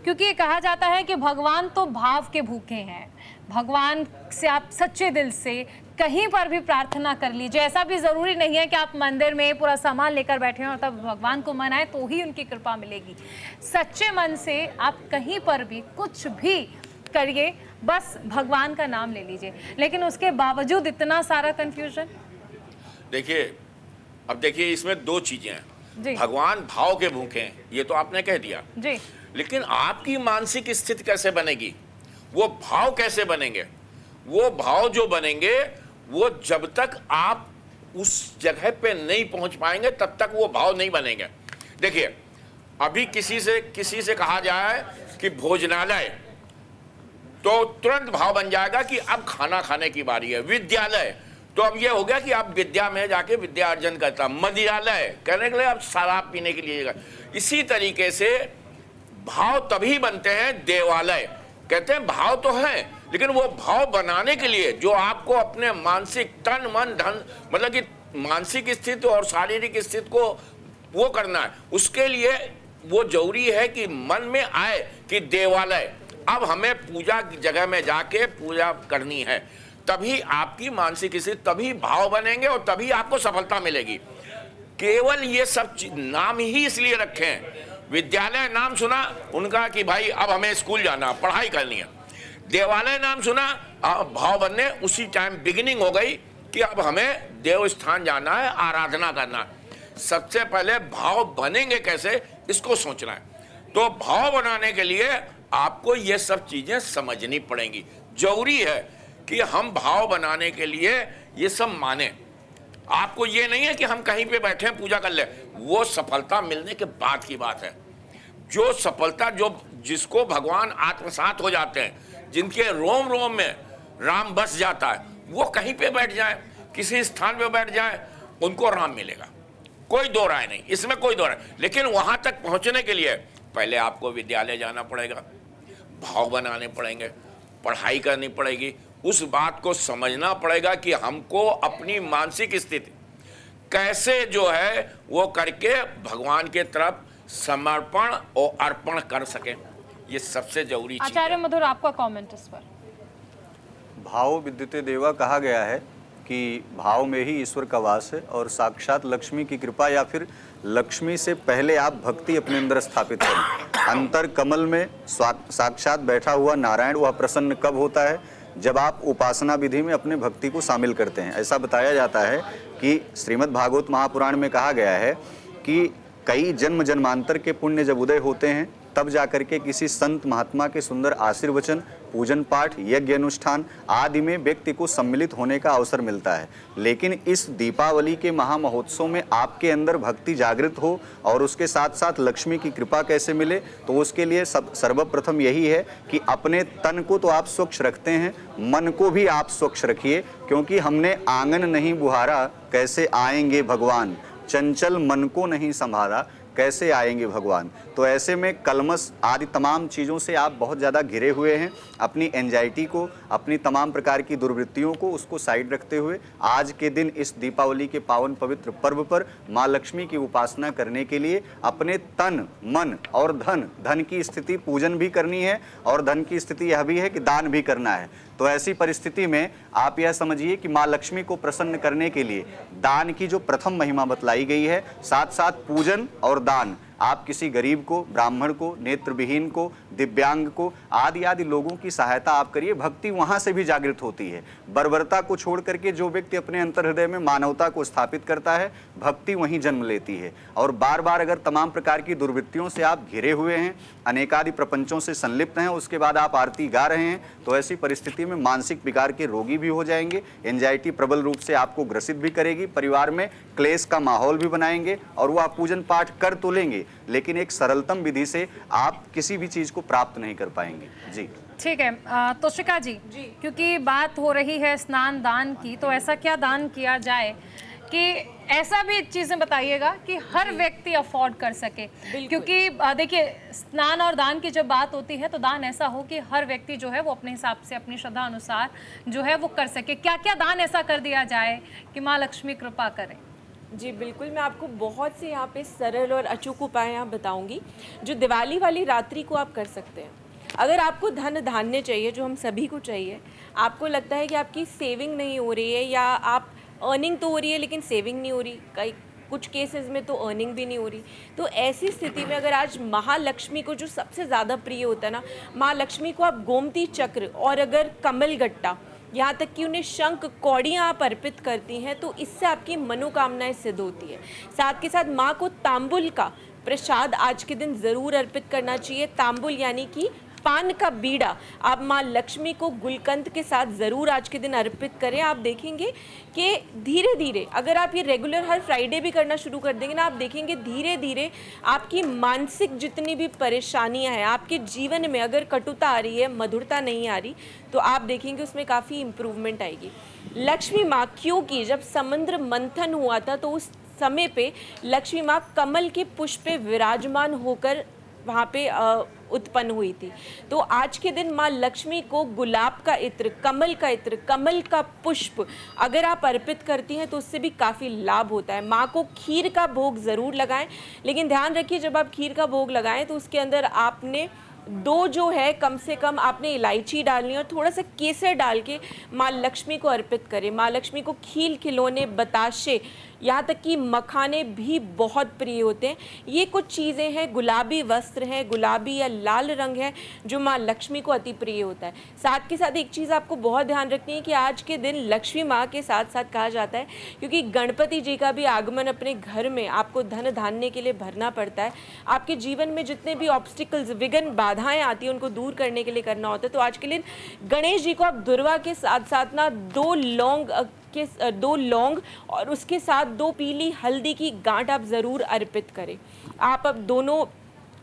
क्योंकि ये कहा जाता है कि भगवान तो भाव के भूखे हैं। भगवान से आप सच्चे दिल से कहीं पर भी प्रार्थना कर लीजिए। ऐसा भी जरूरी नहीं है कि आप मंदिर में पूरा सामान लेकर बैठे हैं और तब भगवान को मनाएं तो ही उनकी कृपा मिलेगी। सच्चे मन से आप कहीं पर भी कुछ भी करिए, बस भगवान का नाम ले लीजिए। लेकिन उसके बावजूद इतना सारा कंफ्यूजन। देखिए, अब देखिए इसमें 2 चीजें जी। हैं। भगवान भाव के भूखे हैं, ये तो आपने कह दिया जी। लेकिन आपकी मानसिक स्थिति कैसे बनेगी? वो भाव कैसे बनेंगे? वो भाव जो बनेंगे वो जब तक आप उस जगह पे नहीं पहुंच पाएंगे तब तक वो भाव नहीं बनेंगे। देखिए, अभी किसी से कहा जाए कि भोजनालय, तो तुरंत भाव बन जाएगा कि अब खाना खाने की बारी है। विद्यालय, तो अब ये हो गया कि आप विद्या में जाके विद्या अर्जन करता। मदिरालय कहने के लिए आप शराब पीने के लिए। इसी तरीके से भाव तभी बनते हैं। देवालय कहते हैं भाव तो है, लेकिन वो भाव बनाने के लिए जो आपको अपने मानसिक तन मन धन, मतलब कि मानसिक स्थिति और शारीरिक स्थिति को वो करना है, उसके लिए वो जरूरी है कि मन में आए कि देवालय, अब हमें पूजा की जगह में जाके पूजा करनी है, तभी आपकी मानसिक स्थिति, तभी भाव बनेंगे और तभी आपको सफलता मिलेगी। केवल ये सब नाम ही इसलिए रखे हैं। विद्यालय नाम सुना उनका कि भाई अब हमें स्कूल जाना, पढ़ाई करनी है। देवालय नाम सुना, भाव बनने उसी टाइम बिगिनिंग हो गई कि अब हमें देव स्थान जाना है, आराधना करना है। सबसे पहले भाव बनेंगे कैसे, इसको सोचना है। तो भाव बनाने के लिए आपको ये सब चीजें समझनी पड़ेंगी। जरूरी है कि हम भाव बनाने के लिए ये सब माने। आपको ये नहीं है कि हम कहीं पे बैठे पूजा कर ले, वो सफलता मिलने के बाद की बात है। जो सफलता, जो जिसको भगवान आत्मसात हो जाते हैं, जिनके रोम रोम में राम बस जाता है, वो कहीं पे बैठ जाए, किसी स्थान पे बैठ जाए, उनको राम मिलेगा। कोई दो राय नहीं, इसमें कोई दो राय। लेकिन वहां तक पहुंचने के लिए पहले आपको विद्यालय जाना पड़ेगा, भाव बनाने पड़ेंगे, पढ़ाई करनी पड़ेगी, उस बात को समझना पड़ेगा कि हमको अपनी मानसिक स्थिति कैसे जो है वो करके भगवान के तरफ समर्पण और अर्पण कर सके। ये सबसे जरूरी चीज है। आचार्य मधुर, आपका कमेंट इस पर। भाव विद्युते देवा कहा गया है कि भाव में ही ईश्वर का वास है और साक्षात लक्ष्मी की कृपा, या फिर लक्ष्मी से पहले आप भक्ति अपने अंदर स्थापित करें। अंतर कमल में साक्षात बैठा हुआ नारायण वह प्रसन्न कब होता है, जब आप उपासना विधि में अपने भक्ति को शामिल करते हैं। ऐसा बताया जाता है कि श्रीमद् भागवत महापुराण में कहा गया है कि कई जन्म जन्मांतर के पुण्य जब उदय होते हैं, तब जाकर के किसी संत महात्मा के सुंदर आशीर्वचन, पूजन पाठ, यज्ञ अनुष्ठान आदि में व्यक्ति को सम्मिलित होने का अवसर मिलता है। लेकिन इस दीपावली के महामहोत्सव में आपके अंदर भक्ति जागृत हो और उसके साथ साथ लक्ष्मी की कृपा कैसे मिले, तो उसके लिए सर्वप्रथम यही है कि अपने तन को तो आप स्वच्छ रखते हैं, मन को भी आप स्वच्छ रखिए, क्योंकि हमने आंगन नहीं बुहारा कैसे आएंगे भगवान, चंचल मन को नहीं संभाला कैसे आएंगे भगवान। तो ऐसे में कलमस आदि तमाम चीज़ों से आप बहुत ज़्यादा घिरे हुए हैं। अपनी एंजाइटी को, अपनी तमाम प्रकार की दुर्वृत्तियों को, उसको साइड रखते हुए आज के दिन इस दीपावली के पावन पवित्र पर्व पर माँ लक्ष्मी की उपासना करने के लिए अपने तन, मन और धन की स्थिति पूजन भी करनी है, और धन की स्थिति यह भी है कि दान भी करना है। तो ऐसी परिस्थिति में आप यह समझिए कि माँ लक्ष्मी को प्रसन्न करने के लिए दान की जो प्रथम महिमा बतलाई गई है, साथ साथ पूजन और दान, आप किसी गरीब को, ब्राह्मण को, नेत्रविहीन को, दिव्यांग को आदि लोगों की सहायता आप करिए। भक्ति वहां से भी जागृत होती है। बर्बरता को छोड़ करके जो व्यक्ति अपने अंतर हृदय में मानवता को स्थापित करता है, भक्ति वहीं जन्म लेती है। और बार बार अगर तमाम प्रकार की दुर्वृत्तियों से आप घिरे हुए हैं, अनेकादि प्रपंचों से संलिप्त हैं, उसके बाद आप आरती गा रहे हैं, तो ऐसी परिस्थिति में मानसिक विकार के रोगी भी हो जाएंगे। एंजाइटी प्रबल रूप से आपको ग्रसित भी करेगी, परिवार में क्लेश का माहौल भी बनाएंगे, और वह पूजन पाठ कर तो लेंगे लेकिन एक सरलतम विधि से आप किसी भी चीज को प्राप्त नहीं कर पाएंगे। जी ठीक है। तोशिका जी, क्योंकि बात हो रही है स्नान दान की, तो ऐसा क्या दान किया जाए कि ऐसा भी चीज़ें बताइएगा कि हर व्यक्ति अफोर्ड कर सके। क्योंकि देखिए, स्नान और दान की जब बात होती है तो दान ऐसा हो कि हर व्यक्ति जो है वो अपने हिसाब से, अपनी श्रद्धा अनुसार जो है वो कर सके। क्या क्या दान ऐसा कर दिया जाए कि माँ लक्ष्मी कृपा करें? जी बिल्कुल, मैं आपको बहुत से यहाँ पे सरल और अचूक उपाय यहाँ बताऊंगी जो दिवाली वाली रात्रि को आप कर सकते हैं। अगर आपको धन धान्य चाहिए, जो हम सभी को चाहिए, आपको लगता है कि आपकी सेविंग नहीं हो रही है, या आप अर्निंग तो हो रही है लेकिन सेविंग नहीं हो रही, कई कुछ केसेस में तो अर्निंग भी नहीं हो रही, तो ऐसी स्थिति में अगर आज महालक्ष्मी को जो सबसे ज़्यादा प्रिय होता है ना, माँ लक्ष्मी को आप गोमती चक्र और अगर कमल गट्टा, यहाँ तक कि उन्हें शंख कौड़ियाँ आप अर्पित करती हैं, तो इससे आपकी मनोकामनाएं सिद्ध होती है। साथ के साथ माँ को तांबुल का प्रसाद आज के दिन ज़रूर अर्पित करना चाहिए। तांबुल यानी कि पान का बीड़ा आप माँ लक्ष्मी को गुलकंद के साथ ज़रूर आज के दिन अर्पित करें। आप देखेंगे कि धीरे धीरे अगर आप ये रेगुलर हर फ्राइडे भी करना शुरू कर देंगे ना, आप देखेंगे धीरे धीरे आपकी मानसिक जितनी भी परेशानियां हैं, आपके जीवन में अगर कटुता आ रही है, मधुरता नहीं आ रही, तो आप देखेंगे उसमें काफ़ी इम्प्रूवमेंट आएगी। लक्ष्मी माँ, क्योंकि जब समुद्र मंथन हुआ था तो उस समय पे लक्ष्मी माँ कमल के पुष्प पे विराजमान होकर वहाँ पे उत्पन्न हुई थी। तो आज के दिन माँ लक्ष्मी को गुलाब का इत्र, कमल का इत्र, कमल का पुष्प अगर आप अर्पित करती हैं तो उससे भी काफ़ी लाभ होता है। माँ को खीर का भोग ज़रूर लगाएं, लेकिन ध्यान रखिए जब आप खीर का भोग लगाएं तो उसके अंदर आपने दो जो है कम से कम आपने इलायची डालनी है और थोड़ा सा केसर डाल के माँ लक्ष्मी को अर्पित करें। माँ लक्ष्मी को खील खिलौने, बताशे, यहाँ तक कि मखाने भी बहुत प्रिय होते हैं। ये कुछ चीज़ें हैं, गुलाबी वस्त्र है, गुलाबी या लाल रंग है जो माँ लक्ष्मी को अति प्रिय होता है। साथ के साथ एक चीज़ आपको बहुत ध्यान रखनी है कि आज के दिन लक्ष्मी माँ के साथ साथ कहा जाता है, क्योंकि गणपति जी का भी आगमन अपने घर में आपको धन धान्य के लिए भरना पड़ता है। आपके जीवन में जितने भी ऑब्स्टिकल्स, विघ्न, बाधाएं आती हैं उनको दूर करने के लिए करना होता है। तो आज के दिन गणेश जी को आप दुर्वा के साथ साथ ना 2 लौंग और उसके साथ 2 पीली हल्दी की गांठ आप ज़रूर अर्पित करें। आप अब दोनों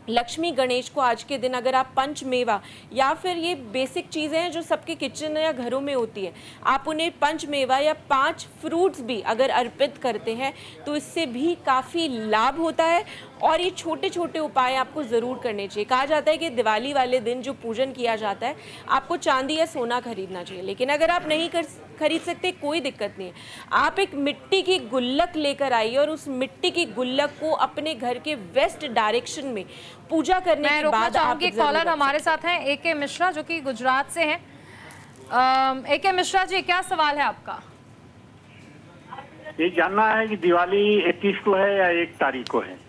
लक्ष्मी गणेश को आज के दिन अगर आप पंचमेवा या फिर ये बेसिक चीज़ें हैं जो सबके किचन या घरों में होती है, आप उन्हें पंचमेवा या 5 फ्रूट्स भी अगर अर्पित करते हैं तो इससे भी काफ़ी लाभ होता है। और ये छोटे छोटे उपाय आपको ज़रूर करने चाहिए। कहा जाता है कि दिवाली वाले दिन जो पूजन किया जाता है आपको चांदी या सोना खरीदना चाहिए, लेकिन अगर आप नहीं खरीद सकते कोई दिक्कत नहीं है, आप एक मिट्टी की गुल्लक लेकर आइए और उस मिट्टी की गुल्लक को अपने घर के वेस्ट डायरेक्शन में पूजा करने के बाद आप कॉलर हमारे साथ हैं AK मिश्रा जो कि गुजरात से हैं। AK मिश्रा जी, क्या सवाल है आपका? ये जानना है कि दिवाली 21 को है या 1 तारीख को है।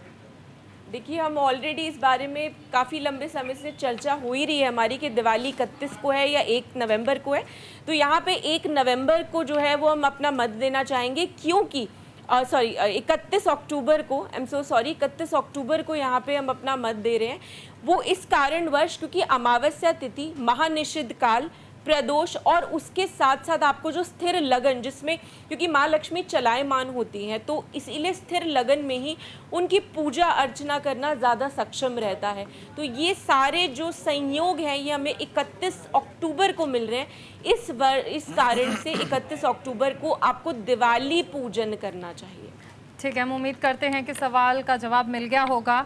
देखिए, हम ऑलरेडी इस बारे में काफ़ी लंबे समय से चर्चा हो ही रही है हमारी कि दिवाली 31 को है या 1 नवंबर को है। तो यहाँ पे 1 नवंबर को जो है वो हम अपना मत देना चाहेंगे, क्योंकि 31 अक्टूबर को 31 अक्टूबर को यहाँ पे हम अपना मत दे रहे हैं। वो इस कारणवश क्योंकि अमावस्या तिथि, महानिषिद्ध काल, प्रदोष और उसके साथ साथ आपको जो स्थिर लगन, जिसमें क्योंकि माँ लक्ष्मी चलायमान होती हैं तो इसीलिए स्थिर लगन में ही उनकी पूजा अर्चना करना ज़्यादा सक्षम रहता है। तो ये सारे जो संयोग हैं ये हमें 31 अक्टूबर को मिल रहे हैं। इस कारण से 31 अक्टूबर को आपको दिवाली पूजन करना चाहिए। ठीक है, हम उम्मीद करते हैं कि सवाल का जवाब मिल गया होगा।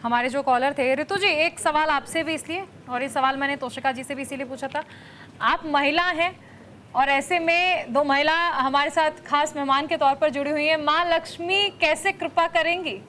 हमारे जो कॉलर थे, ऋतु जी, एक सवाल आपसे भी इसलिए, और ये सवाल मैंने तोशिका जी से भी इसीलिए पूछा था, आप महिला हैं और ऐसे में 2 महिला हमारे साथ खास मेहमान के तौर पर जुड़ी हुई हैं, माँ लक्ष्मी कैसे कृपा करेंगी?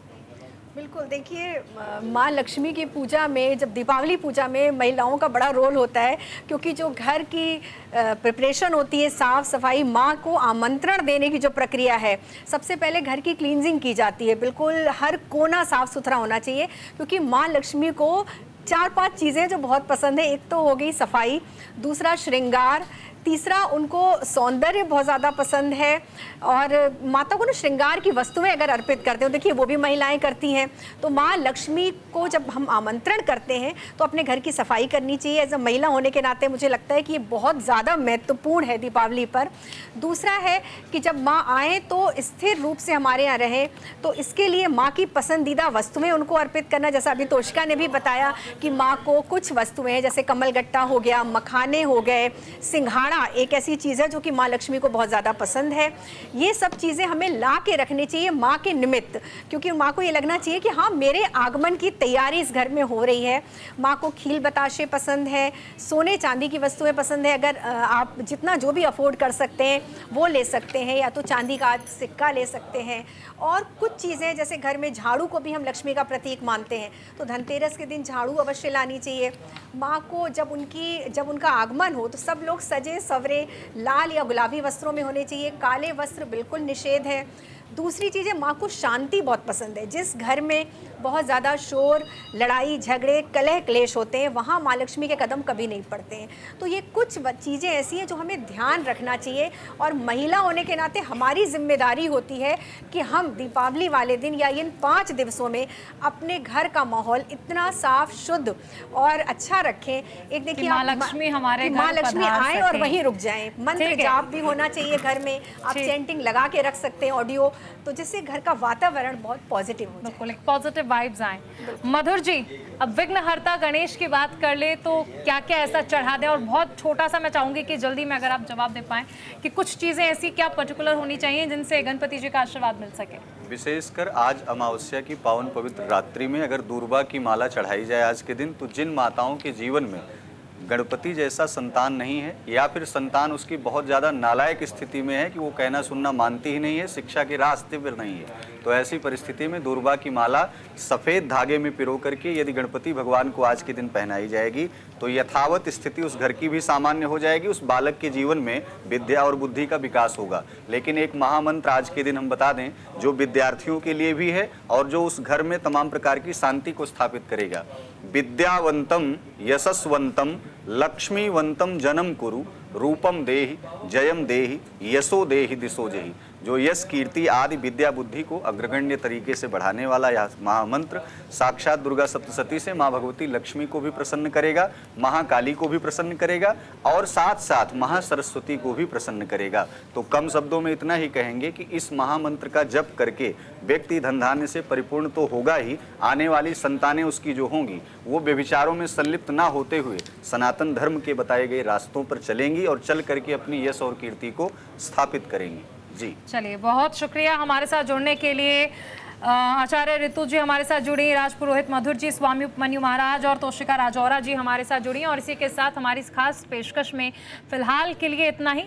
बिल्कुल, देखिए माँ लक्ष्मी की पूजा में, जब दीपावली पूजा में महिलाओं का बड़ा रोल होता है, क्योंकि जो घर की प्रिपरेशन होती है, साफ़ सफाई, माँ को आमंत्रण देने की जो प्रक्रिया है, सबसे पहले घर की क्लींजिंग की जाती है। बिल्कुल हर कोना साफ़ सुथरा होना चाहिए, क्योंकि माँ लक्ष्मी को 4-5 चीज़ें जो बहुत पसंद है। एक तो हो गई सफाई, दूसरा श्रृंगार, तीसरा उनको सौंदर्य बहुत ज़्यादा पसंद है, और माता को ना श्रृंगार की वस्तुएं अगर अर्पित करते हो, देखिए वो भी महिलाएं करती हैं। तो माँ लक्ष्मी को जब हम आमंत्रण करते हैं तो अपने घर की सफाई करनी चाहिए। एज अ महिला होने के नाते मुझे लगता है कि ये बहुत ज़्यादा महत्वपूर्ण है दीपावली पर। दूसरा है कि जब माँ आए तो स्थिर रूप से हमारे यहाँ रहे, तो इसके लिए माँ की पसंदीदा वस्तुएँ उनको अर्पित करना। जैसा अभी तोशिका ने भी बताया कि माँ को कुछ वस्तुएँ जैसे कमलगट्टा हो गया, मखाने हो गए, सिंघाड़ा एक ऐसी चीज़ है जो कि माँ लक्ष्मी को बहुत ज़्यादा पसंद है। ये सब चीज़ें हमें ला के रखनी चाहिए माँ के निमित्त, क्योंकि माँ को ये लगना चाहिए कि हाँ, मेरे आगमन की तैयारी इस घर में हो रही है। माँ को खील बताशे पसंद है, सोने चांदी की वस्तुएं पसंद है। अगर आप जितना जो भी अफोर्ड कर सकते हैं वो ले सकते हैं, या तो चांदी का सिक्का ले सकते हैं। और कुछ चीज़ें जैसे घर में झाड़ू को भी हम लक्ष्मी का प्रतीक मानते हैं, तो धनतेरस के दिन झाड़ू अवश्य लानी चाहिए। माँ को जब उनका आगमन हो तो सब लोग सजे सवरे लाल या गुलाबी वस्त्रों में होने चाहिए। काले वस्त्र बिल्कुल निषेध है। दूसरी चीज़ है, माँ को शांति बहुत पसंद है। जिस घर में बहुत ज़्यादा शोर, लड़ाई झगड़े, कलह क्लेश होते हैं, वहाँ माँ लक्ष्मी के कदम कभी नहीं पड़ते हैं। तो ये कुछ चीज़ें ऐसी हैं जो हमें ध्यान रखना चाहिए, और महिला होने के नाते हमारी जिम्मेदारी होती है कि हम दीपावली वाले दिन या इन 5 दिवसों में अपने घर का माहौल इतना साफ, शुद्ध और अच्छा रखें। एक देखिए, माँ लक्ष्मी हमारे घर माँ लक्ष्मी आए और वहीं रुक जाएं। मंत्र जाप भी होना चाहिए घर में, आप चैंटिंग लगा के रख सकते हैं ऑडियो, तो जिससे घर का वातावरण बहुत पॉजिटिव हो जाए। बिल्कुल, एक पॉजिटिव वाइब्स आए। मधुर जी, अब विघ्नहर्ता गणेश की बात कर ले तो क्या क्या ऐसा चढ़ा दें, और बहुत छोटा सा मैं चाहूंगी कि जल्दी में अगर आप जवाब दे पाएं कि कुछ चीजें ऐसी क्या पर्टिकुलर होनी चाहिए जिनसे गणपति जी का आशीर्वाद मिल सके। विशेषकर आज अमावस्या की पावन पवित्र रात्रि में अगर दूर्वा की माला चढ़ाई जाए आज के दिन, तो जिन माताओं के जीवन में गणपति जैसा संतान नहीं है, या फिर संतान उसकी बहुत ज़्यादा नालायक स्थिति में है कि वो कहना सुनना मानती ही नहीं है, शिक्षा के रास्ते पर नहीं है, तो ऐसी परिस्थिति में दूर्वा की माला सफ़ेद धागे में पिरो करके यदि गणपति भगवान को आज के दिन पहनाई जाएगी तो यथावत स्थिति उस घर की भी सामान्य हो जाएगी, उस बालक के जीवन में विद्या और बुद्धि का विकास होगा। लेकिन एक महामंत्र आज के दिन हम बता दें जो विद्यार्थियों के लिए भी है और जो उस घर में तमाम प्रकार की शांति को स्थापित करेगा। विद्यावंतम यशस्वंतम लक्ष्मीवंतम जन्म कुरु रूपम देहि जयम देहि यशो देहि दिशो जहि। जो यश कीर्ति आदि विद्या बुद्धि को अग्रगण्य तरीके से बढ़ाने वाला यह महामंत्र साक्षात दुर्गा सप्तशती से माँ भगवती लक्ष्मी को भी प्रसन्न करेगा, महाकाली को भी प्रसन्न करेगा और साथ साथ महासरस्वती को भी प्रसन्न करेगा। तो कम शब्दों में इतना ही कहेंगे कि इस महामंत्र का जप करके व्यक्ति धन धान्य से परिपूर्ण तो होगा ही, आने वाली संतानें उसकी जो होंगी वो व्यभिचारों में संलिप्त ना होते हुए सनातन धर्म के बताए गए रास्तों पर चलेंगी और चल करके अपनी यश और कीर्ति को स्थापित करेंगी। जी चलिए, बहुत शुक्रिया हमारे साथ जुड़ने के लिए। आचार्य ऋतु जी हमारे साथ जुड़ी, राज पुरोहित मधुर जी, स्वामी उपमन्यु महाराज और तोशिका राजौरा जी हमारे साथ जुड़ी, और इसी के साथ हमारी इस खास पेशकश में फिलहाल के लिए इतना ही।